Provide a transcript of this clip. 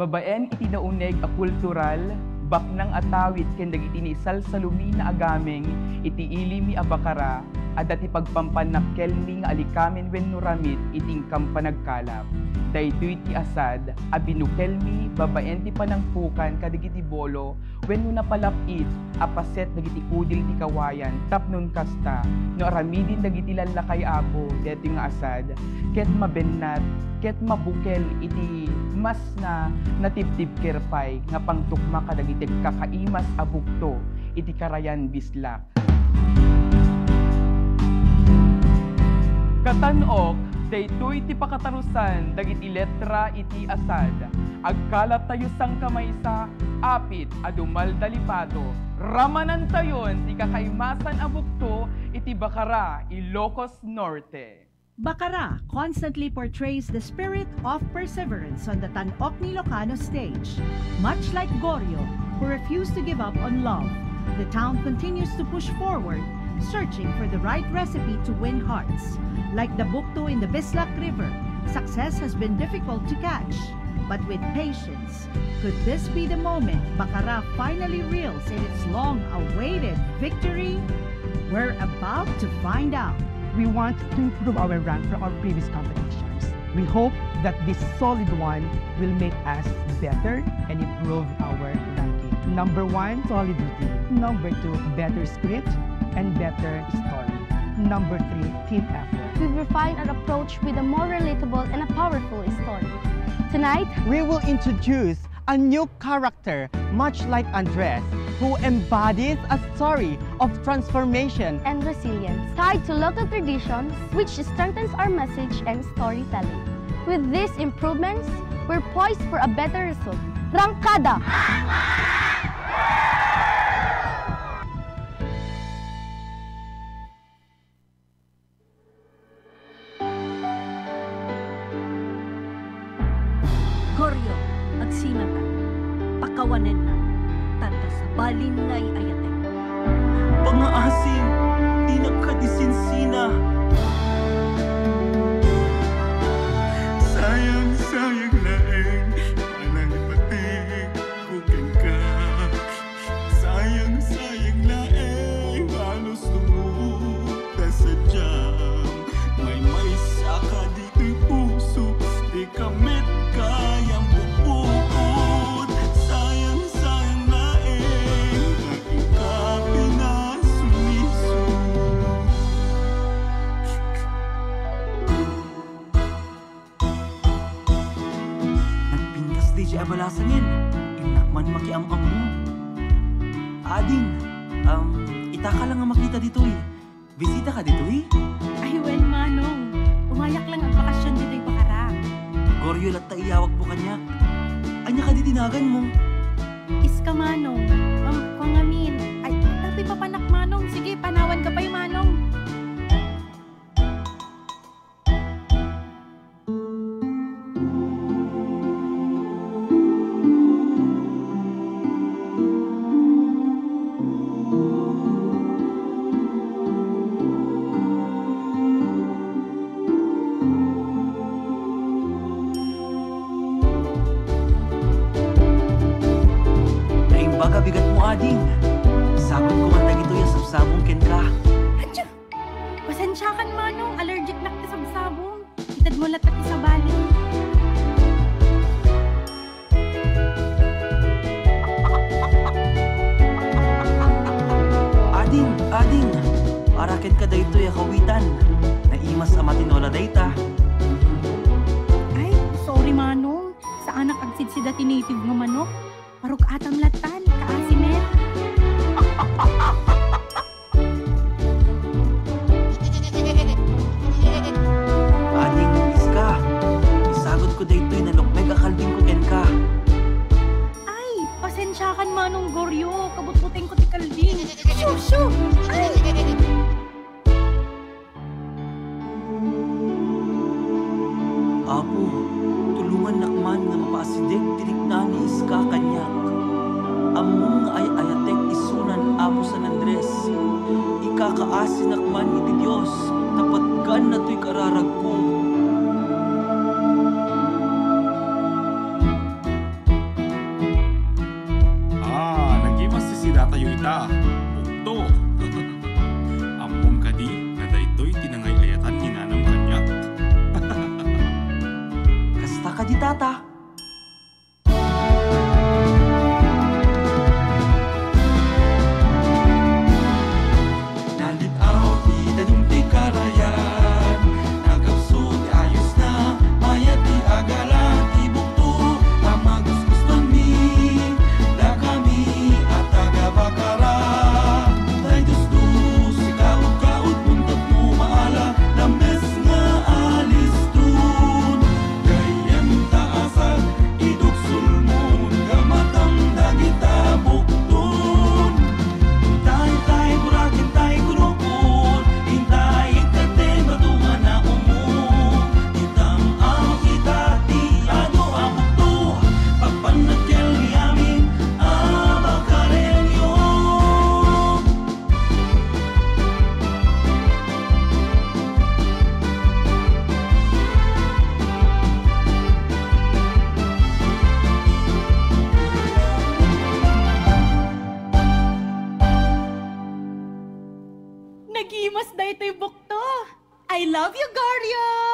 Babaen iti nauneg a kultural, baknang atawit ken dagiti ni salsalumi na agameng iti ilimi a bakara, adati pagpampanakkel mi nga alikamen wenno ramid iting kampanagkalap. Daytoy ti asad, abinukel mi babaen ti panangpukan kadagiti bolo, wenno napalapit, apaset dagiti kudil ti kawayan, tapnon kasta, no aramidin dagiti lalakay apo, deto nga asad, ket mabennat, ket mabukel iti mas na natibtib kerpay, nga pangtukma kadagiti kakaimas abukto, iti karayan bislak. Katanok, daytoy ti pakatarusan dagiti letra iti asad. Agkalat tayo sang kamaysa, apit adumal dalipato. Ramanan tayon ti kakaimasan abukto iti Bakara, Ilocos Norte. Bakara constantly portrays the spirit of perseverance on the Tanok ni Ilocano stage. Much like Goryo, who refused to give up on love, the town continues to push forward, searching for the right recipe to win hearts. Like the bukto in the Bislak River, success has been difficult to catch. But with patience, could this be the moment Bakara finally reels in its long-awaited victory? We're about to find out. We want to improve our rank from our previous competitions. We hope that this solid one will make us better and improve our ranking. Number 1, solid routine. Number 2, better script and better story. Number 3, team effort. We've refined our approach with a more relatable and a powerful story. Tonight, we will introduce a new character, much like Andres, who embodies a story of transformation and resilience, tied to local traditions, which strengthens our message and storytelling. With these improvements, we're poised for a better result. Rangkada! Goryo, agsimata, pakawanen na, tanda sa balin ngay ayatek. Pangaasim, di nagkadisinsina. Sayang laeng, anang ipating kukin ka. Sayang laeng, halos lumuta sa jam. May saka dito'y puso, di kamit kayang bubukod. Sayang laeng, aking kapinasuliso. Nagpintas di siya abalasangin, inakman makiamang mo. Ading, itaka lang ang makita dito eh. Bisita ka dito eh. Ay, well, Manong. Umayak lang ang bakasyon dito'y Bakara. Goryo latta iyawag po kanya. Anya ka di tinagan mo. Iska, Manong. Pangamin. Ay, tapi papanak, Manong. Sige, panawan ka pa'y, Manong. Baga bigat mo ading. Sabon ko man dagito yung sabsabong ken ka. Atya! Pasensya kan, Manong. Allergic na kita sa sabong. Itad mo latat sa bali. Ading. Araken ka dayto yung kawitan. Naimas sa matinola dayta. Ay, sorry, Manong. Sa anak agsid si dati native nga manok. Parok atam latan, kaasimet. Ading, iska. Isagot ko dayto'y nalukmeg akalding ko ken ka. Ay, pasensya kan, Manong Goryo. Kabutbuting ko ti kalding. Shoo! Ay! Apo, tulungan nakman nga mapasideg tinikna ni iska kanyak. Among ay ayatek isunan Apo San Andres. Ikakaasin nakman iti Diyos, tapatgan na to'y kararag ko. datayo ita. Bukto. Ampong kadi na daytoy tinangay ayatan ni nanam kanyak. Kasta ka di tata. Nalit araw ti danim ti karayan. Nagapso ti ayos na maya ti agala ti bukto. Tamagus guston mi da kami at taga-bakara. Day dus-dus ikaw-kaud buntot mo maala. Lames nga alis dun. Gayem taasag iduksul mo gamatang dagita bukton. Tay-tay burakin tay gurukon. Intay ikate batungan na umong. Itam ang kita ti ano ang bukto. Pagpanagkel ni amin abakarelyo. Nagimas da ito'y bukto. I love you, Goryo!